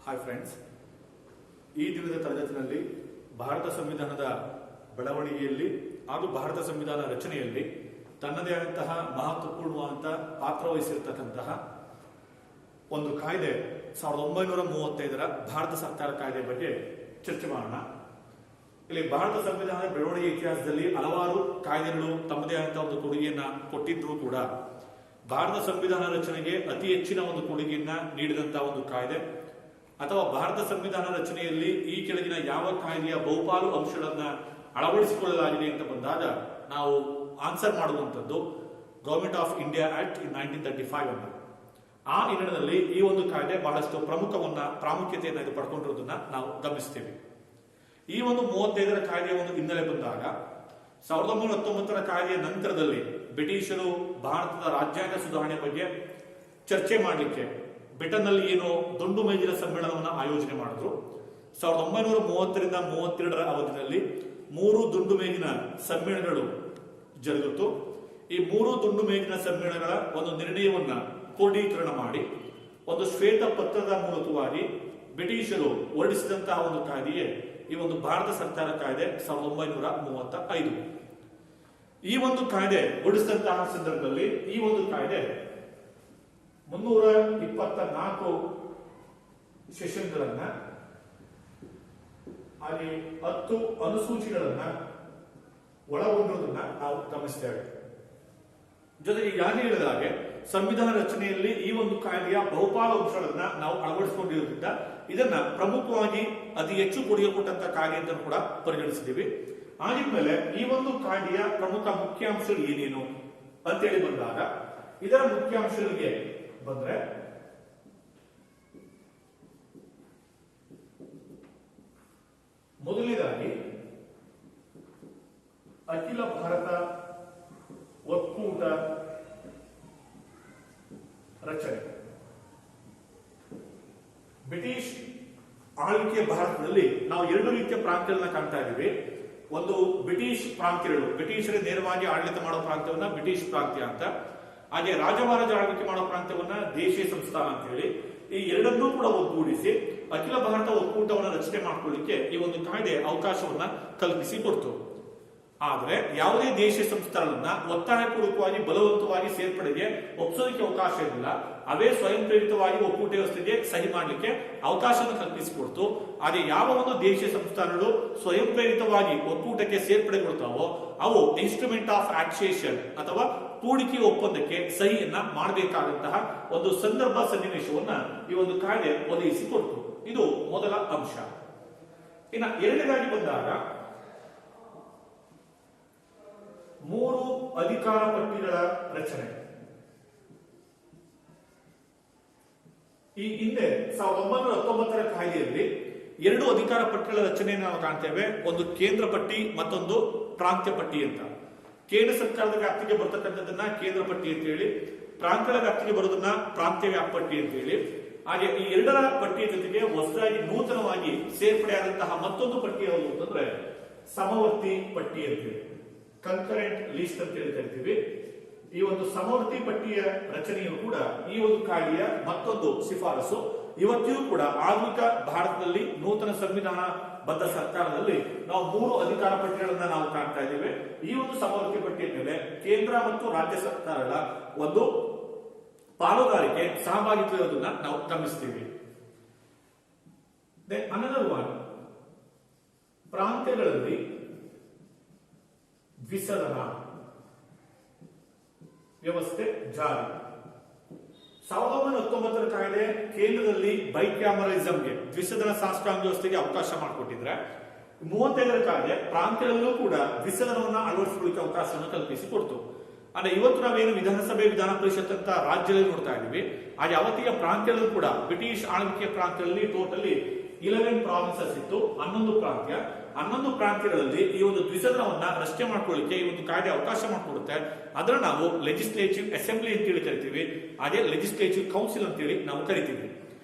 Hi friends, ಈ ದಿನದ ತರಗತಿನಲ್ಲಿ ಭಾರತ ಸಂವಿಧಾನದ ಬೆಳವಣಿಗೆಯಲ್ಲಿ ಹಾಗೂ ಭಾರತ ಸಂವಿಧಾನ ರಚನೆಯಲ್ಲಿ ತನ್ನದೇ ಆದಂತಹ ಮಹತ್ವಪೂರ್ಣವಾದಂತಹ ಪಾತ್ರ ವಹಿಸಿರ್ತಕ್ಕಂತಹ ಒಂದು ಕಾಯ್ದೆ 1935ರ ಭಾರತ ಸರ್ಕಾರ ಕಾಯ್ದೆ ಬಗ್ಗೆ ಚರ್ಚೆ ಮಾಡೋಣ. ಇಲ್ಲಿ ಭಾರತ ಸಂವಿಧಾನದ ಬೆಳವಣಿಗೆ ಇತಿಹಾಸದಲ್ಲಿ ಹಲವಾರು ಕಾಯ್ದೆಗಳು ತಮ್ಮದೇ ಆದಂತಹ ಒಂದು ಕೊಡುಗೆಯನ್ನ ಕೊಟ್ಟಿದ್ರು ಕೂಡ ಭಾರತ ಸಂವಿಧಾನ ರಚನೆಗೆ ಅತಿ ಹೆಚ್ಚಿನ ಒಂದು ಕೊಡುಗೆಯನ್ನ ನೀಡಿದಂತಹ ಒಂದು ಕಾಯ್ದೆ ಅಥವಾ ಭಾರತ ಸಂವಿಧಾನ ರಚನೆಯಲ್ಲಿ ಈ ಕೆಳಗಿನ ಯಾವ ಕಾಯ್ದೆಯ ಬಹುಪಾಲು ಅಂಶಗಳನ್ನ ಅಳವಡಿಸಿಕೊಳ್ಳಲಾಗಿದೆ ಅಂತ ಬಂದಾಗ ನಾವು ಆನ್ಸರ್ ಮಾಡುವಂತದ್ದು ಗವರ್ಮೆಂಟ್ ಆಫ್ ಇಂಡಿಯಾ ಆಕ್ಟ್ ಇನ್ 1935 ಅನ್ನು. ಆ ಹಿನ್ನೆಲೆಯಲ್ಲಿ ಈ ಒಂದು ಕಾಯ್ದೆ ಬಹಳಷ್ಟು ಪ್ರಾಮುಖ್ಯತೆಯನ್ನು ಇದು ಪಡ್ಕೊಂಡಿರೋದನ್ನ ನಾವು ಗಮನಿಸ್ತೇವೆ. ಈ ಒಂದು 35ರ ಕಾಯ್ದೆಯ ಒಂದು ಹಿನ್ನೆಲೆ ಬಂದಾಗ 1919ರ ಕಾಯ್ದೆಯ ನಂತರದಲ್ಲಿ ಬ್ರಿಟಿಷರು ಭಾರತದ ರಾಜ್ಯಾಂಗ ಸುಧಾರಣೆ ಬಗ್ಗೆ ಚರ್ಚೆ ಮಾಡಲಿಕ್ಕೆ ಬ್ರಿಟನ್ ನಲ್ಲಿ ಏನು ದುಂಡು ಮೇಜಿನ ಸಮ್ಮೇಳನವನ್ನು ಆಯೋಜನೆ ಮಾಡಿದ್ರು. 1930ರಿಂದ 32ರ ಅವಧಿಯಲ್ಲಿ 3 ದುಂಡು ಮೇಜಿನ ಸಮ್ಮೇಳನಗಳು ಜರುಗಿತು. ಈ 3 ದುಂಡು ಮೇಜಿನ ಸಮ್ಮೇಳನಗಳ ಒಂದು ನಿರ್ಣಯವನ್ನ ಕ್ರೋಢೀಕರಣ ಮಾಡಿ ಒಂದು ಶ್ವೇತ ಪತ್ರದ ಮೂಲಕವಾಗಿ ಬ್ರಿಟಿಷರು ಹೊರಡಿಸಿದಂತಹ ಒಂದು ಕಾಯ್ದೆಯೇ ಈ ಒಂದು ಭಾರತ ಸರ್ಕಾರ ಕಾಯ್ದೆ 1935. ಈ ಒಂದು ಕಾಯ್ದೆ ಹೊರಡಿಸಿದಂತಹ ಸಂದರ್ಭದಲ್ಲಿ ಈ ಒಂದು ಕಾಯ್ದೆ 324 ಸೆಷನ್ಗಳನ್ನ ಹಾಗೆ 10 ಅನುಸೂಚಿಗಳನ್ನ ಒಳಗೊಂಡಿರುವುದನ್ನ ನಾವು ಗಮನಿಸ್ತೇವೆ. ಜೊತೆಗೆ ಈಗಾಗಲೇ ಹೇಳಿದ ಹಾಗೆ ಸಂವಿಧಾನ ರಚನೆಯಲ್ಲಿ ಈ ಒಂದು ಕಾಯ್ದೆಯ ಬಹುಪಾಲು ಅಂಶಗಳನ್ನ ನಾವು ಅಳವಡಿಸಿಕೊಂಡಿರುವುದರಿಂದ ಇದನ್ನ ಪ್ರಮುಖವಾಗಿ ಅತಿ ಹೆಚ್ಚು ಕೊಡುಗೆ ಕೊಟ್ಟಂತ ಕಾಯ್ದೆ ಅಂತ ಕೂಡ ಪರಿಗಣಿಸಿದ್ದೀವಿ. ಆಗಿದ್ಮೇಲೆ ಈ ಒಂದು ಕಾಯ್ದೆಯ ಪ್ರಮುಖ ಮುಖ್ಯಾಂಶಗಳು ಏನೇನು ಅಂತೇಳಿ ಬಂದಾಗ ಇದರ ಮುಖ್ಯಾಂಶಗಳಿಗೆ ಬಂದ್ರೆ ಮೊದಲನೇದಾಗಿ ಅಖಿಲ ಭಾರತ ಒಕ್ಕೂಟ ರಚನೆ. ಬ್ರಿಟಿಷ್ ಆಳ್ವಿಕೆ ಭಾರತದಲ್ಲಿ ನಾವು 2 ರೀತಿಯ ಪ್ರಾಂತ್ಯಗಳನ್ನ ಕಾಣ್ತಾ ಇದ್ದೀವಿ. ಒಂದು ಬ್ರಿಟಿಷ್ ಪ್ರಾಂತ್ಯಗಳು, ಬ್ರಿಟಿಷರೇ ನೇರವಾಗಿ ಆಡಳಿತ ಮಾಡೋ ಪ್ರಾಂತ್ಯವನ್ನ ಬ್ರಿಟಿಷ್ ಪ್ರಾಂತ್ಯ ಅಂತ, ಹಾಗೆ ರಾಜಮಹಾರಾಜ ಆಳ್ವಿಕೆ ಮಾಡೋ ಪ್ರಾಂತ್ಯವನ್ನ ದೇಶೀಯ ಸಂಸ್ಥಾನ ಅಂತ ಹೇಳಿ ಈ ಎರಡನ್ನೂ ಕೂಡ ಒಗ್ಗೂಡಿಸಿ ಅಖಿಲ ಭಾರತ ಒಕ್ಕೂಟವನ್ನ ರಚನೆ ಮಾಡ್ಕೊಳ್ಳಿಕ್ಕೆ ಈ ಒಂದು ಕಾಯ್ದೆ ಅವಕಾಶವನ್ನ ಕಲ್ಪಿಸಿ ಕೊಡ್ತು. ಆದ್ರೆ ಯಾವುದೇ ದೇಶೀಯ ಸಂಸ್ಥಾನಗಳನ್ನ ಒತ್ತಾಯಪೂರ್ವಕವಾಗಿ ಬಲವಂತವಾಗಿ ಸೇರ್ಪಡೆಗೆ ಒಪ್ಪಿಸೋದಕ್ಕೆ ಅವಕಾಶ ಇರಲಿಲ್ಲ. ಅವೇ ಸ್ವಯಂ ಪ್ರೇರಿತವಾಗಿ ಒಕ್ಕೂಟ ವ್ಯವಸ್ಥೆಗೆ ಸಹಿ ಮಾಡಲಿಕ್ಕೆ ಅವಕಾಶವನ್ನು ಕಲ್ಪಿಸಿಕೊಡ್ತು. ಆದ್ರೆ ಯಾವ ಒಂದು ದೇಶೀಯ ಸಂಸ್ಥಾನಗಳು ಸ್ವಯಂ ಪ್ರೇರಿತವಾಗಿ ಒಕ್ಕೂಟಕ್ಕೆ ಸೇರ್ಪಡೆಗೊಳ್ತಾವೋ ಅವು ಇನ್ಸ್ಟ್ರೂಮೆಂಟ್ ಆಫ್ ಆಕ್ಸೇಷನ್ ಅಥವಾ ಕೂಡಿಕೆ ಒಪ್ಪಂದಕ್ಕೆ ಸಹಿಯನ್ನ ಮಾಡಬೇಕಾದಂತಹ ಒಂದು ಸಂದರ್ಭ ಸನ್ನಿವೇಶವನ್ನ ಈ ಒಂದು ಕಾಯ್ದೆ ಒದಗಿಸಿಕೊಡ್ತು. ಇದು ಮೊದಲ ಅಂಶ. ಇನ್ನು ಎರಡನೇದಾಗಿ ಬಂದಾಗ 3 ಅಧಿಕಾರ ಪಟ್ಟಿಗಳ ರಚನೆ. ಈ ಹಿಂದೆ 1919ರ ಕಾಯ್ದೆಯಲ್ಲಿ 2 ಅಧಿಕಾರ ಪಟ್ಟಿಗಳ ರಚನೆಯನ್ನು ನಾವು ಕಾಣ್ತೇವೆ. ಒಂದು ಕೇಂದ್ರ ಪಟ್ಟಿ, ಮತ್ತೊಂದು ಪ್ರಾಂತ್ಯ ಪಟ್ಟಿ ಅಂತ. ಕೇಂದ್ರ ಸರ್ಕಾರದ ವ್ಯಾಪ್ತಿಗೆ ಬರ್ತಕ್ಕಂಥದ್ದನ್ನ ಕೇಂದ್ರ ಪಟ್ಟಿ ಅಂತ ಹೇಳಿ, ಪ್ರಾಂತ್ಯಗಳ ವ್ಯಾಪ್ತಿಗೆ ಬರೋದನ್ನ ಪ್ರಾಂತ್ಯ ವ್ಯಾಪಟ್ಟಿ ಅಂತ ಹೇಳಿ. ಹಾಗೆ ಈ 2ರ ಪಟ್ಟಿಯ ಜೊತೆಗೆ ಹೊಸದಾಗಿ ನೂತನವಾಗಿ ಸೇರ್ಪಡೆಯಾದಂತಹ ಮತ್ತೊಂದು ಪಟ್ಟಿ ಯಾವುದು ಅಂತಂದ್ರೆ ಸಮವರ್ತಿ ಪಟ್ಟಿ ಅಂತೇಳಿ, ಕನ್ಕರೆಂಟ್ ಲಿಸ್ಟ್ ಅಂತ ಹೇಳಿ ಕರಿತೀವಿ. ಈ ಒಂದು ಸಮವರ್ತಿ ಪಟ್ಟಿಯ ರಚನೆಯು ಕೂಡ ಈ ಒಂದು ಕಾಯ್ದೆಯ ಮತ್ತೊಂದು ಶಿಫಾರಸು. ಇವತ್ತಿಗೂ ಕೂಡ ಆಧುನಿಕ ಭಾರತದಲ್ಲಿ ನೂತನ ಸಂವಿಧಾನ ಬದ್ಧ ಸರ್ಕಾರದಲ್ಲಿ ನಾವು 3 ಅಧಿಕಾರ ಪಟ್ಟಿಗಳನ್ನ ನಾವು ಕಾಣ್ತಾ ಇದ್ದೇವೆ. ಈ ಒಂದು ಸಮವರ್ತಿ ಪಟ್ಟಿಯ ಮೇಲೆ ಕೇಂದ್ರ ಮತ್ತು ರಾಜ್ಯ ಸರ್ಕಾರಗಳ ಒಂದು ಪಾಲುದಾರಿಕೆ, ಸಹಭಾಗಿತ್ವ ಇರೋದನ್ನ ನಾವು ಗಮನಿಸ್ತೀವಿ. ಅನದರ್ ಒನ್, ಪ್ರಾಂತ್ಯಗಳಲ್ಲಿ ದ್ವಿಸದನ ವ್ಯವಸ್ಥೆ ಜಾರಿ. 1919ರ ಕಾಯ್ದೆ ಕೇಂದ್ರದಲ್ಲಿ ಬೈಕ್ಯಾಮರಲಿಸಂಗೆ, ದ್ವಿಸದನ ಶಾಸಕಾಂಗ ವ್ಯವಸ್ಥೆಗೆ ಅವಕಾಶ ಮಾಡಿಕೊಟ್ಟಿದ್ರೆ 35ರ ಕಾಯ್ದೆ ಪ್ರಾಂತ್ಯಗಳಲ್ಲೂ ಕೂಡ ದ್ವಿಸದನವನ್ನ ಅಳವಡಿಸಿಕೊಳ್ಳಿಕ್ಕೆ ಅವಕಾಶವನ್ನು ಕಲ್ಪಿಸಿ ಕೊಡ್ತು. ಅಂದ್ರೆ ಇವತ್ತು ನಾವೇನು ವಿಧಾನಸಭೆ, ವಿಧಾನ ಪರಿಷತ್ ಅಂತ ರಾಜ್ಯದಲ್ಲಿ ನೋಡ್ತಾ ಇದೀವಿ, ಹಾಗೆ ಅವತ್ತಿಗೆ ಪ್ರಾಂತ್ಯಗಳು ಕೂಡ ಬ್ರಿಟಿಷ್ ಆಳ್ವಿಕೆಯ ಪ್ರಾಂತ್ಯಗಳಲ್ಲಿ ಟೋಟಲಿ 11 ಪ್ರಾವಿನ್ಸಸ್ ಇತ್ತು, 11 ಪ್ರಾಂತ್ಯ. 11 ಪ್ರಾಂತ್ಯಗಳಲ್ಲಿ ಈ ಒಂದು ದ್ವಿಸದನವನ್ನ ರಚನೆ ಮಾಡ್ಕೊಳ್ಳಿಕ್ಕೆ ಈ ಒಂದು ಕಾಯ್ದೆ ಅವಕಾಶ ಮಾಡಿಕೊಡುತ್ತೆ. ಅದನ್ನ ನಾವು ಲೆಜಿಸ್ಲೇಟಿವ್ ಅಸೆಂಬ್ಲಿ ಅಂತೇಳಿ ಕರಿತೀವಿ, ಹಾಗೆ ಲೆಜಿಸ್ಲೇಟಿವ್ ಕೌನ್ಸಿಲ್ ಅಂತೇಳಿ ನಾವು ಕರಿತೀವಿ.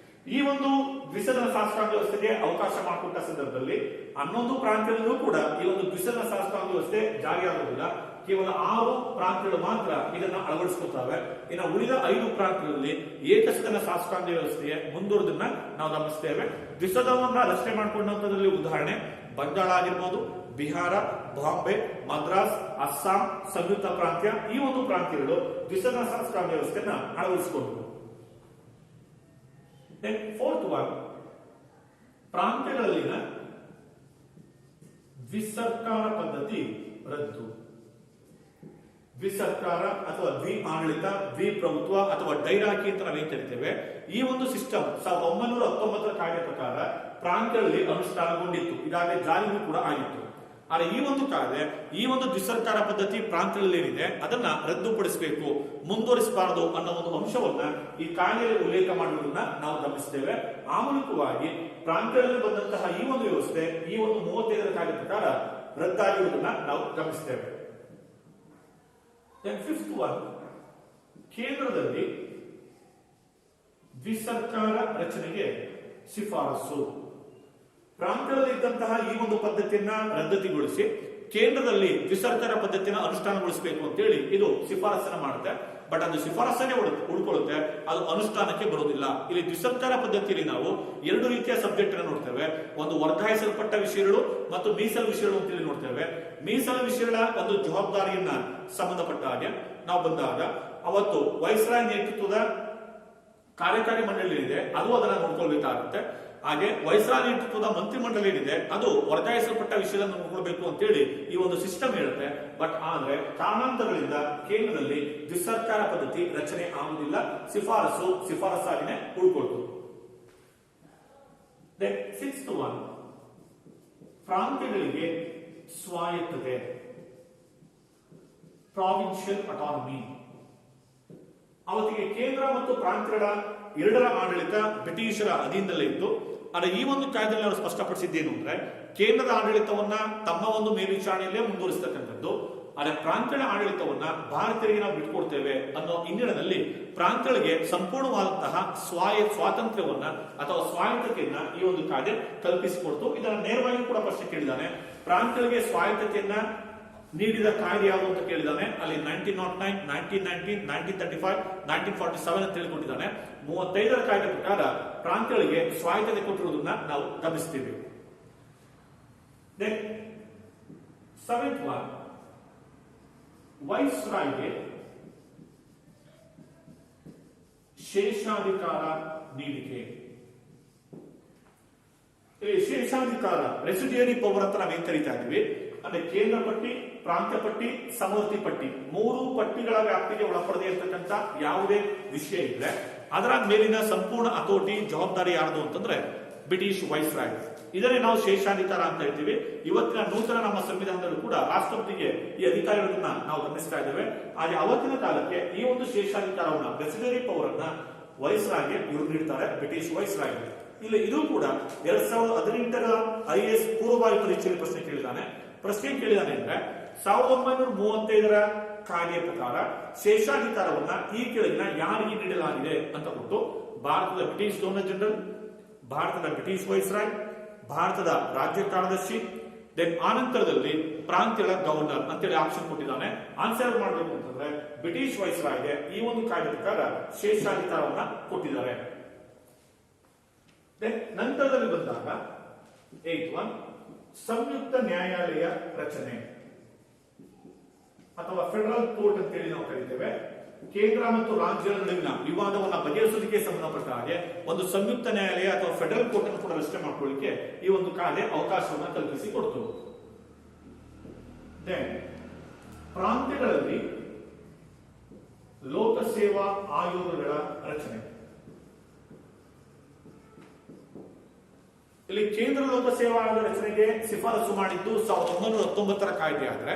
ಈ ಒಂದು ದ್ವಿಸದನ ಶಾಸಕಾಂಗ ವ್ಯವಸ್ಥೆಗೆ ಅವಕಾಶ ಮಾಡಿಕೊಟ್ಟ ಸಂದರ್ಭದಲ್ಲಿ 11 ಪ್ರಾಂತ್ಯದಲ್ಲೂ ಕೂಡ ಈ ಒಂದು ದ್ವಿಸದನ ಶಾಸಕಾಂಗ ವ್ಯವಸ್ಥೆ ಜಾರಿಯಾಗುವುದಿಲ್ಲ. ಕೇವಲ 6 ಪ್ರಾಂತ್ಯಗಳು ಮಾತ್ರ ಇದನ್ನ ಅಳವಡಿಸಿಕೊಳ್ತವೆ. ಇನ್ನು ಉಳಿದ 5 ಪ್ರಾಂತ್ಯಗಳಲ್ಲಿ ಏಕಸದನ ಶಾಸಕಾಂಗ ವ್ಯವಸ್ಥೆಯ ಮುಂದುವರೆದನ್ನ ನಾವು ಗಮನಿಸ್ತೇವೆ. ದ್ವಿಸದನವನ್ನ ರಚನೆ ಮಾಡಿಕೊಂಡಂತದ್ರಲ್ಲಿ ಉದಾಹರಣೆ ಬಂಗಾಳ ಆಗಿರ್ಬೋದು, ಬಿಹಾರ, ಬಾಂಬೆ, ಮದ್ರಾಸ್, ಅಸ್ಸಾಂ, ಸಂಯುಕ್ತ ಪ್ರಾಂತ್ಯ, ಈ ಒಂದು ಪ್ರಾಂತ್ಯಗಳು ದ್ವಿಸದನ ಶಾಸಕಾಂಗ ವ್ಯವಸ್ಥೆಯನ್ನ ಅಳವಡಿಸಿಕೊಂಡವು. ಫೋರ್ತ್ ಒನ್, ಪ್ರಾಂತ್ಯಗಳಲ್ಲಿನ ದ್ವಿಸರ್ಕಾರ ಪದ್ಧತಿ ರದ್ದು. ದ್ವಿಸರ್ಕಾರ ಅಥವಾ ದ್ವಿ ಆಡಳಿತ, ದ್ವಿಪ್ರಭುತ್ವ ಅಥವಾ ಡೈರಾಕಿ ಅಂತ ನಾವೇನ್ ಕರಿತೇವೆ, ಈ ಒಂದು ಸಿಸ್ಟಮ್ 1919 ಕಾಯ್ದೆ ಪ್ರಕಾರ ಪ್ರಾಂತ್ಯಗಳಲ್ಲಿ ಅನುಷ್ಠಾನಗೊಂಡಿತ್ತು. ಈಗಾಗಲೇ ಜಾರಿಗೂ ಕೂಡ ಆಗಿತ್ತು. ಆದರೆ ಈ ಒಂದು ಕಾಯ್ದೆ, ಈ ಒಂದು ದ್ವಿಸರ್ಕಾರ ಪದ್ಧತಿ ಪ್ರಾಂತ್ಯಗಳಲ್ಲಿ ಏನಿದೆ ಅದನ್ನ ರದ್ದುಪಡಿಸಬೇಕು, ಮುಂದುವರಿಸಬಾರದು ಅನ್ನೋ ಒಂದು ಅಂಶವನ್ನ ಈ ಕಾಯ್ದೆಯಲ್ಲಿ ಉಲ್ಲೇಖ ಮಾಡುವುದನ್ನ ನಾವು ಗಮನಿಸ್ತೇವೆ. ಆ ಮೂಲಕವಾಗಿ ಪ್ರಾಂತ್ಯಗಳಲ್ಲಿ ಬಂದಂತಹ ಈ ಒಂದು ವ್ಯವಸ್ಥೆ ಈ ಒಂದು 35ರ ಕಾಯ್ದೆ ಪ್ರಕಾರ ರದ್ದಾಗಿರುವುದನ್ನ ನಾವು ಗಮನಿಸ್ತೇವೆ. ಫಿಫ್ತ್ ಒನ್, ಕೇಂದ್ರದಲ್ಲಿ ದ್ವಿಸರ್ಕಾರ ರಚನೆಗೆ ಶಿಫಾರಸು. ಪ್ರಾಂತ್ಯಗಳಲ್ಲಿ ಇದ್ದಂತಹ ಈ ಒಂದು ಪದ್ಧತಿಯನ್ನ ರದ್ದತಿಗೊಳಿಸಿ ಕೇಂದ್ರದಲ್ಲಿ ದ್ವಿಸರ್ಕಾರ ಪದ್ಧತಿಯನ್ನು ಅನುಷ್ಠಾನಗೊಳಿಸಬೇಕು ಅಂತೇಳಿ ಇದು ಶಿಫಾರಸನ್ನ ಮಾಡುತ್ತೆ. ಬಟ್ ಅದು ಶಿಫಾರಸನ್ನೇ ಉಳ್ಕೊಳ್ಳುತ್ತೆ, ಅದು ಅನುಷ್ಠಾನಕ್ಕೆ ಬರುವುದಿಲ್ಲ. ಇಲ್ಲಿ ದ್ವಿಸರ್ಕಾರ ಪದ್ಧತಿಯಲ್ಲಿ ನಾವು 2 ರೀತಿಯ ಸಬ್ಜೆಕ್ಟ್ ಅನ್ನು ನೋಡ್ತೇವೆ. ಒಂದು ವರ್ಗಾಯಿಸಲ್ಪಟ್ಟ ವಿಷಯಗಳು ಮತ್ತು ಮೀಸಲು ವಿಷಯಗಳು ಅಂತೇಳಿ ನೋಡ್ತೇವೆ. ಮೀಸಲು ವಿಷಯಗಳ ಒಂದು ಜವಾಬ್ದಾರಿಯನ್ನ ಸಂಬಂಧಪಟ್ಟ ಹಾಗೆ ನಾವು ಬಂದಾಗ ಅವತ್ತು ವೈಸ್ರಾಯ್ ನೇತೃತ್ವದ ಕಾರ್ಯಕಾರಿ ಮಂಡಳಿ ಏನಿದೆ ಅದು ಅದನ್ನ ನೋಡ್ಕೊಳ್ಬೇಕಾಗುತ್ತೆ. ಹಾಗೆ ವೈಸ್ರಾಯ್ ನೇತೃತ್ವದ ಮಂತ್ರಿಮಂಡಲ ಏನಿದೆ ಅದು ವರ್ಗಾಯಿಸಲ್ಪಟ್ಟ ವಿಷಯವನ್ನು ನೋಡ್ಕೊಳ್ಬೇಕು ಅಂತೇಳಿ ಈ ಒಂದು ಸಿಸ್ಟಮ್ ಹೇಳುತ್ತೆ. ಬಟ್ ಆದ್ರೆ ಕಾರಣಾಂತರಗಳಿಂದ ಕೇಂದ್ರದಲ್ಲಿ ದ್ವಿಸರ್ಕಾರ ಪದ್ಧತಿ ರಚನೆ ಆಗುವುದಿಲ್ಲ, ಶಿಫಾರಸಾಗಿನೇ ಉಳ್ಕೊಳ್ತು. ಸಿಕ್ಸ್ತ್ ಒನ್, ಪ್ರಾಂತ್ಯಗಳಿಗೆ ಸ್ವಾಯತ್ತತೆ, ಪ್ರಾವಿನ್ಷಿಯಲ್ ಅಟಾನಮಿ. ಅವತ್ತಿಗೆ ಕೇಂದ್ರ ಮತ್ತು ಪ್ರಾಂತ್ಯಗಳ 2ರ ಆಡಳಿತ ಬ್ರಿಟಿಷರ ಅಧೀನದಲ್ಲೇ ಇತ್ತು. ಆದರೆ ಈ ಒಂದು ಕಾಯ್ದೆಯಲ್ಲಿ ಅವರು ಸ್ಪಷ್ಟಪಡಿಸಿದ್ದೇನು ಅಂದ್ರೆ ಕೇಂದ್ರದ ಆಡಳಿತವನ್ನ ತಮ್ಮ ಒಂದು ಮೇಲ್ವಿಚಾರಣೆಯಲ್ಲೇ ಮುಂದುವರಿಸತಕ್ಕಂಥದ್ದು, ಆದರೆ ಪ್ರಾಂತ್ಯಗಳ ಆಡಳಿತವನ್ನ ಭಾರತೀಯರಿಗೆ ನಾವು ಬಿಟ್ಕೊಡ್ತೇವೆ ಅನ್ನೋ ಹಿನ್ನೆಲೆಯಲ್ಲಿ ಪ್ರಾಂತ್ಯಗಳಿಗೆ ಸಂಪೂರ್ಣವಾದಂತಹ ಸ್ವಾತಂತ್ರ್ಯವನ್ನ ಅಥವಾ ಸ್ವಾಯತ್ತತೆಯನ್ನ ಈ ಒಂದು ಕಾಯ್ದೆ ಕಲ್ಪಿಸಿಕೊಡ್ತು. ಇದನ್ನ ನೇರವಾಗಿ ಕೂಡ ಪ್ರಶ್ನೆ ಕೇಳಿದ್ದಾನೆ. ಪ್ರಾಂತ್ಯಗಳಿಗೆ ಸ್ವಾಯತ್ತತೆಯನ್ನ ನೀಡಿದ ಕಾಯ್ದೆ ಯಾವುದು ಅಂತ ಕೇಳಿದಾನೆ. ಅಲ್ಲಿ 1909, 1919, 1935, 1947 ಅಂತ ಹೇಳಿಕೊಟ್ಟಿದ್ದಾನೆ. 35ರ ಕಾಯ್ದೆ ಪ್ರಕಾರ ಪ್ರಾಂತ್ಯಗಳಿಗೆ ಸ್ವಾಯತ್ತತೆ ಕೊಟ್ಟಿರುವುದನ್ನ ನಾವು ಗಮನಿಸ್ತೀವಿ. ಸೆವೆಂತ್ ಒನ್, ವೈಸ್ರಾಯ್ಗೆ ಶೇಷಾಧಿಕಾರ ನೀಡಿಕೆ. ಶೇಷಾಧಿಕಾರ, ರೆಸಿಡಿಯರಿ ಪವರ್ ಅಂತ ನಾವೇನ್ ಕರೀತಾ ಇದೀವಿ. ಅಂದ್ರೆ ಕೇಂದ್ರ ಪಟ್ಟಿ, ಪ್ರಾಂತ್ಯ ಪಟ್ಟಿ, ಸಮವರ್ತಿ ಪಟ್ಟಿ, 3 ಪಟ್ಟಿಗಳ ವ್ಯಾಪ್ತಿಗೆ ಒಳಪಡದೇ ಇರತಕ್ಕಂತ ಯಾವುದೇ ವಿಷಯ ಇದ್ರೆ ಅದರ ಮೇಲಿನ ಸಂಪೂರ್ಣ ಹತೋಟಿ ಜವಾಬ್ದಾರಿ ಯಾರ್ದು ಅಂತಂದ್ರೆ ಬ್ರಿಟಿಷ್ ವೈಸ್ರಾಯ್. ಇದನ್ನೇ ನಾವು ಶೇಷಾಧಿಕಾರ ಅಂತ ಹೇಳ್ತೀವಿ. ಇವತ್ತಿನ ನೂತನ ನಮ್ಮ ಸಂವಿಧಾನದಲ್ಲೂ ಕೂಡ ರಾಷ್ಟ್ರಪತಿಗೆ ಈ ಅಧಿಕಾರಗಳನ್ನ ನಾವು ಗಮನಿಸ್ತಾ ಇದ್ದೇವೆ. ಹಾಗೆ ಅವತ್ತಿನ ಕಾಲಕ್ಕೆ ಈ ಒಂದು ಶೇಷಾಧಿಕಾರವನ್ನ, ರೆಸಿಡರಿ ಪವರ್ ಅನ್ನ ವೈಸ್ರಾಯ್ಗೆ ಇವರು ನೀಡ್ತಾರೆ, ಬ್ರಿಟಿಷ್ ವೈಸ್ರಾಯ್. ಇಲ್ಲಿ ಇದು ಕೂಡ 2018ರ IAS ಪೂರ್ವಭಾವಿ ಪರೀಕ್ಷೆಯಲ್ಲಿ ಪ್ರಶ್ನೆ ಕೇಳಿದ್ದಾನೆ. ಪ್ರಶ್ನೆ ಕೇಳಿದಾನೆ ಅಂದ್ರೆ 1935ರ ಕಾಯ್ದೆಯ ಪ್ರಕಾರ ಶೇಷಾಧಿಕಾರವನ್ನ ಈ ಕೆಳಗಿನ ಯಾರಿಗೆ ನೀಡಲಾಗಿದೆ ಅಂತ ಕೊಟ್ಟು ಭಾರತದ ಬ್ರಿಟಿಷ್ ಗವರ್ನರ್ ಜನರಲ್, ಭಾರತದ ಬ್ರಿಟಿಷ್ ವೈಸ್ರಾಯ್, ಭಾರತದ ರಾಜ್ಯ ಕಾರ್ಯದರ್ಶಿ, ದೆನ್ ಆನಂತರದಲ್ಲಿ ಪ್ರಾಂತ್ಯಗಳ ಗವರ್ನರ್ ಅಂತೇಳಿ ಆಪ್ಷನ್ ಕೊಟ್ಟಿದ್ದಾನೆ. ಆನ್ಸರ್ ಮಾಡಬೇಕು ಅಂತಂದ್ರೆ ಬ್ರಿಟಿಷ್ ವೈಸ್ರಾಯ್ಗೆ ಈ ಒಂದು ಕಾಯ್ದೆ ಪ್ರಕಾರ ಶೇಷಾಧಿಕಾರವನ್ನ ಕೊಟ್ಟಿದ್ದಾರೆ. ನಂತರದಲ್ಲಿ ಬಂದಾಗ 8th ಒನ್, ಸಂಯುಕ್ತ ನ್ಯಾಯಾಲಯ ರಚನೆ ಅಥವಾ ಫೆಡರಲ್ ಕೋರ್ಟ್ ಅಂತೇಳಿ ನಾವು ಕರೀತೇವೆ. ಕೇಂದ್ರ ಮತ್ತು ರಾಜ್ಯಗಳ ನಡುವಿನ ವಿವಾದವನ್ನ ಬಗೆಹರಿಸೋದಕ್ಕೆ ಸಂಬಂಧಪಟ್ಟ ಹಾಗೆ ಒಂದು ಸಂಯುಕ್ತ ನ್ಯಾಯಾಲಯ ಅಥವಾ ಫೆಡರಲ್ ಕೋರ್ಟ್ ಅನ್ನು ಕೂಡ ರಚನೆ ಮಾಡ್ಕೊಳ್ಳಿಕ್ಕೆ ಈ ಒಂದು ಕಾಯ್ದೆ ಅವಕಾಶವನ್ನ ಕಲ್ಪಿಸಿ ಕೊಡ್ತು. ಪ್ರಾಂತ್ಯಗಳಲ್ಲಿ ಲೋಕಸೇವಾ ಆಯೋಗಗಳ ರಚನೆ. ಇಲ್ಲಿ ಕೇಂದ್ರ ಲೋಕಸೇವಾ ಆಯೋಗ ರಚನೆಗೆ ಶಿಫಾರಸು ಮಾಡಿದ್ದು 1919ರ ಕಾಯ್ದೆ. ಆದ್ರೆ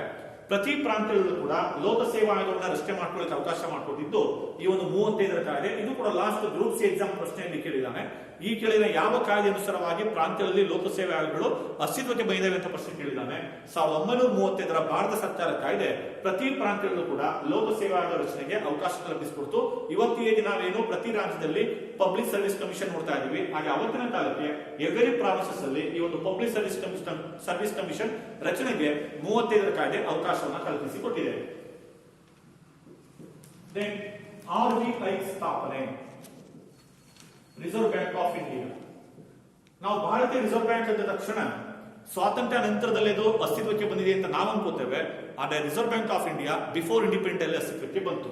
ಪ್ರತಿ ಪ್ರಾಂತ್ಯದಲ್ಲೂ ಕೂಡ ಲೋಕಸೇವಾ ಆಯೋಗವನ್ನು ರಚನೆ ಮಾಡ್ಕೊಳ್ಳಿಕ್ಕೆ ಅವಕಾಶ ಮಾಡಿಕೊಟ್ಟಿದ್ದು ಈ ಒಂದು 35ರ ಕಾಯ್ದೆ. ಇದು ಕೂಡ ಲಾಸ್ಟ್ ಗ್ರೂಪ್ ಸಿ ಎಕ್ಸಾಮ್ ಪ್ರಶ್ನೆಯಲ್ಲಿ ಕೇಳಿದ್ದಾನೆ. ಈ ಕೇಳಿದ ಯಾವ ಕಾಯ್ದೆ ಅನುಸಾರವಾಗಿ ಪ್ರಾಂತ್ಯಗಳಲ್ಲಿ ಲೋಕಸೇವಾ ಆಯೋಗಗಳು ಅಸ್ತಿತ್ವಕ್ಕೆ ಬಂದಿವೆ ಅಂತ ಪ್ರಶ್ನೆ ಕೇಳಿದ್ದಾನೆ. 1935ರ ಭಾರತ ಸರ್ಕಾರ ಕಾಯ್ದೆ ಪ್ರತಿ ಪ್ರಾಂತ್ಯದಲ್ಲೂ ಕೂಡ ಲೋಕಸೇವಾ ಆಯೋಗ ರಚನೆಗೆ ಅವಕಾಶ ಕಲ್ಪಿಸಿಕೊಡ್ತು. ಇವತ್ತಿಗೆ ನಾವೇನು ಪ್ರತಿ ರಾಜ್ಯದಲ್ಲಿ ಪಬ್ಲಿಕ್ ಸರ್ವಿಸ್ ಕಮಿಷನ್ ನೋಡ್ತಾ ಇದೀವಿ. ಹಾಗೆ ಅವತ್ತಿನ ಕಾಲಕ್ಕೆ ಎವ್ರಿ ಪ್ರಾವಿನ್ಸಸ್ ಅಲ್ಲಿ ಈ ಒಂದು ಪಬ್ಲಿಕ್ ಸರ್ವಿಸ್ ಕಮಿಷನ್ ರಚನೆಗೆ 35ರ ಕಾಯ್ದೆ ಅವಕಾಶವನ್ನು ಕಲ್ಪಿಸಿಕೊಟ್ಟಿದೆ. RBI ಸ್ಥಾಪನೆ, ರಿಸರ್ವ್ ಬ್ಯಾಂಕ್ ಆಫ್ ಇಂಡಿಯಾ. ನಾವು ಭಾರತೀಯ ರಿಸರ್ವ್ ಬ್ಯಾಂಕ್ ಅಂದ ತಕ್ಷಣ ಸ್ವಾತಂತ್ರ್ಯ ನಂತರದಲ್ಲಿ ಇದು ಅಸ್ತಿತ್ವಕ್ಕೆ ಬಂದಿದೆ ಅಂತ ನಾವು ಅನ್ಕೋತೇವೆ. ಆದರೆ reserve bank of India before independent ಅಲ್ಲಿ ಅಸ್ತಿತ್ವಕ್ಕೆ ಬಂತು.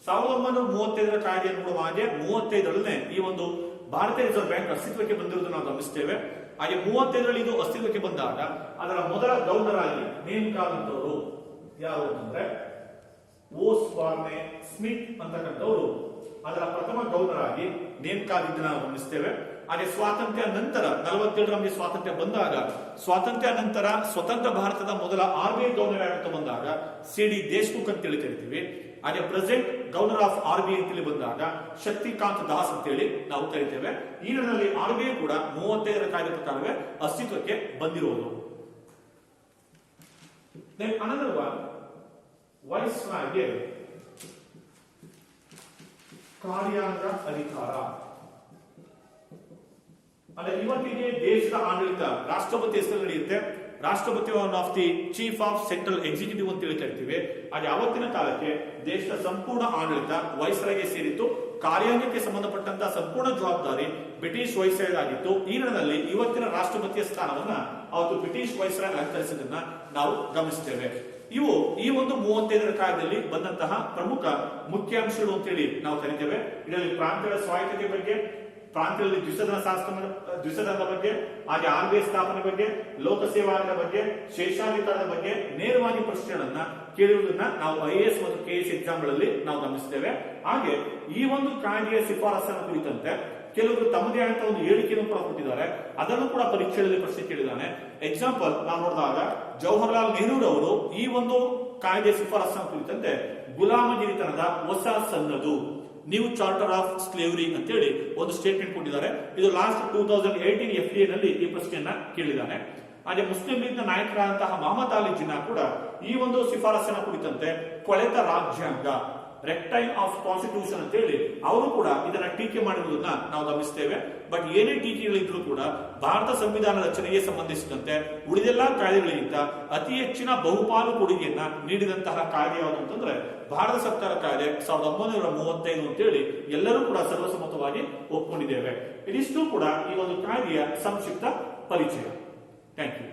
1935ರ ಕಾಯ್ದೆ ನೋಡುವ ಹಾಗೆ 35ರಲ್ಲೇ ಈ ಒಂದು ಭಾರತೀಯ ರಿಸರ್ವ್ ಬ್ಯಾಂಕ್ ಅಸ್ತಿತ್ವಕ್ಕೆ ಬಂದಿರುವುದು ನಾವು ಗಮನಿಸ್ತೇವೆ. ಹಾಗೆ 35ರಲ್ಲಿ ಇದು ಅಸ್ತಿತ್ವಕ್ಕೆ ಬಂದಾಗ ಅದರ ಮೊದಲ ಗವರ್ನರ್ ಆಗಿ ನೇಮಕಾದಂತವರು ಯಾರು ಅಂತಂದ್ರೆ ಓಸ್ವಾರ್ನೆ ಸ್ಮಿತ್ ಅಂತಕ್ಕಂಥವರು ಅದರ ಪ್ರಥಮ ಗವರ್ನರ್ ಆಗಿ ನೇಮಕಾದಿದ್ದನ್ನು ನಾವು ಗಮನಿಸ್ತೇವೆ. ಹಾಗೆ ಸ್ವಾತಂತ್ರ್ಯ ನಂತರ 47ರ ನಮಗೆ ಸ್ವಾತಂತ್ರ್ಯ ಬಂದಾಗ, ಸ್ವಾತಂತ್ರ್ಯ ನಂತರ ಸ್ವತಂತ್ರ ಭಾರತದ ಮೊದಲ RBI ಗವರ್ನರ್ ಅಂತ ಬಂದಾಗ CD ದೇಶ್ಮುಖ್ ಅಂತೇಳಿ ಕರಿತೀವಿ. ಹಾಗೆ ಪ್ರೆಸೆಂಟ್ ಗವರ್ನರ್ ಆಫ್ RBI ಅಂತೇಳಿ ಬಂದಾಗ ಶಕ್ತಿಕಾಂತ್ ದಾಸ್ ಅಂತೇಳಿ ನಾವು ಕರಿತೇವೆ. ಈ ನಿಟ್ಟಿನಲ್ಲಿ RBI ಕೂಡ 35ರ ಕಾಯ್ದೆ ಪ್ರಕಾರವೇ ಅಸ್ತಿತ್ವಕ್ಕೆ ಬಂದಿರುವುದು. Another one, ವೈಸ್ರಾಯ್ಗೆ ಕಾರ್ಯಾಂಗ ಅಧಿಕಾರ. ಅಂದ್ರೆ ಇವತ್ತಿಗೆ ದೇಶದ ಆಡಳಿತ ರಾಷ್ಟ್ರಪತಿ ಹೆಸರು ನಡೆಯುತ್ತೆ. ರಾಷ್ಟ್ರಪತಿ one of the chief of central executive ಅಂತ ಹೇಳಿ ಕರಿತೀವಿ. ಹಾಗೆ ಅವತ್ತಿನ ಕಾಲಕ್ಕೆ ದೇಶದ ಸಂಪೂರ್ಣ ಆಡಳಿತ ವೈಸ್ರಾಯ್ಗೆ ಸೇರಿತ್ತು. ಕಾರ್ಯಾಂಗಕ್ಕೆ ಸಂಬಂಧಪಟ್ಟಂತಹ ಸಂಪೂರ್ಣ ಜವಾಬ್ದಾರಿ ಬ್ರಿಟಿಷ್ ವೈಸ್ರಾಯ್ ಆಗಿತ್ತು. ಈ ನಿಟ್ಟಿನಲ್ಲಿ ಇವತ್ತಿನ ರಾಷ್ಟ್ರಪತಿಯ ಸ್ಥಾನವನ್ನ ಅವತ್ತು ಬ್ರಿಟಿಷ್ ವೈಸ್ರಾಯ್ ಅಲಂಕರಿಸಿದ್ದನ್ನ ನಾವು ಗಮನಿಸ್ತೇವೆ. ಇವು ಈ ಒಂದು 35ರ ಕಾಯ್ದೆಯಲ್ಲಿ ಬಂದಂತಹ ಪ್ರಮುಖ ಮುಖ್ಯಾಂಶಗಳು ಅಂತೇಳಿ ನಾವು ಕರಿತೇವೆ. ಇದರಲ್ಲಿ ಪ್ರಾಂತ್ಯದ ಸ್ವಾಯತ್ತತೆ ಬಗ್ಗೆ, ಪ್ರಾಂತ್ಯದಲ್ಲಿ ದ್ವಿಸದನದ ಬಗ್ಗೆ, ಹಾಗೆ RBI ಸ್ಥಾಪನೆ ಬಗ್ಗೆ, ಲೋಕಸೇವಾ ಆಯೋಗದ ಬಗ್ಗೆ, ಶೇಷಾಧಿಕಾರದ ಬಗ್ಗೆ ನೇರವಾಗಿ ಪ್ರಶ್ನೆಗಳನ್ನ ಕೇಳುವುದನ್ನ ನಾವು IAS ಮತ್ತು KS ಎಕ್ಸಾಮ್ಗಳಲ್ಲಿ ನಾವು ಗಮನಿಸ್ತೇವೆ. ಹಾಗೆ ಈ ಒಂದು ಕಾಯ್ದೆಯ ಶಿಫಾರಸನ್ನು ಕುರಿತಂತೆ ಕೆಲವರು ತಮ್ಮದೇ ಆದಂತ ಒಂದು ಹೇಳಿಕೆಯನ್ನು ಕೂಡ ಕೊಟ್ಟಿದ್ದಾರೆ. ಅದನ್ನು ಕೂಡ ಪರೀಕ್ಷೆಯಲ್ಲಿ ಪ್ರಶ್ನೆ ಕೇಳಿದ್ದಾನೆ. ಎಕ್ಸಾಂಪಲ್ ನಾವು ನೋಡಿದಾಗ ಜವಾಹರ್ಲಾಲ್ ನೆಹರೂರವರು ಈ ಒಂದು ಕಾಯ್ದೆ ಶಿಫಾರಸನ್ನು ಕುರಿತಂತೆ ಗುಲಾಮಗಿರಿತನದ ಹೊಸ ಸನ್ನದು, ನ್ಯೂ ಚಾರ್ಟರ್ ಆಫ್ ಸ್ಲೇವರಿ ಅಂತೇಳಿ ಒಂದು ಸ್ಟೇಟ್ಮೆಂಟ್ ಕೊಟ್ಟಿದ್ದಾರೆ. ಇದು ಲಾಸ್ಟ್ 2018 FDA ನಲ್ಲಿ ಈ ಪ್ರಶ್ನೆಯನ್ನ ಕೇಳಿದ್ದಾನೆ. ಹಾಗೆ ಮುಸ್ಲಿಂ ಲೀಗ್ನ ನಾಯಕರಾದಂತಹ ಮಹಮ್ಮದ್ ಅಲಿ ಜಿನ್ನಾ ಕೂಡ ಈ ಒಂದು ಶಿಫಾರಸಿನ ಕುರಿತಂತೆ ಕೊಳೆತ ರಾಜ್ಯಾಂಗ, ರೆಕ್ಟೈಲ್ ಆಫ್ ಕಾನ್ಸ್ಟಿಟ್ಯೂಷನ್ ಅಂತ ಹೇಳಿ ಅವರು ಕೂಡ ಇದನ್ನ ಟೀಕೆ ಮಾಡಿರುವುದನ್ನ ನಾವು ಗಮನಿಸ್ತೇವೆ. ಬಟ್ ಏನೇ ಟೀಕೆಗಳಿದ್ರು ಕೂಡ ಭಾರತ ಸಂವಿಧಾನ ರಚನೆಗೆ ಸಂಬಂಧಿಸಿದಂತೆ ಉಳಿದೆಲ್ಲಾ ಕಾಯ್ದೆಗಳಿಗಿಂತ ಅತಿ ಹೆಚ್ಚಿನ ಬಹುಪಾಲು ಕೊಡುಗೆಯನ್ನ ನೀಡಿದಂತಹ ಕಾಯ್ದೆ ಯಾವುದು ಅಂತಂದ್ರೆ ಭಾರತ ಸರ್ಕಾರ ಕಾಯ್ದೆ 1935 ಅಂತೇಳಿ ಎಲ್ಲರೂ ಕೂಡ ಸರ್ವಸಮ್ಮತವಾಗಿ ಒಪ್ಪಿಕೊಂಡಿದ್ದೇವೆ. ಇದಿಷ್ಟು ಕೂಡ ಈ ಒಂದು ಕಾಯ್ದೆಯ ಸಂಕ್ಷಿಪ್ತ ಪರಿಚಯ. Thank you.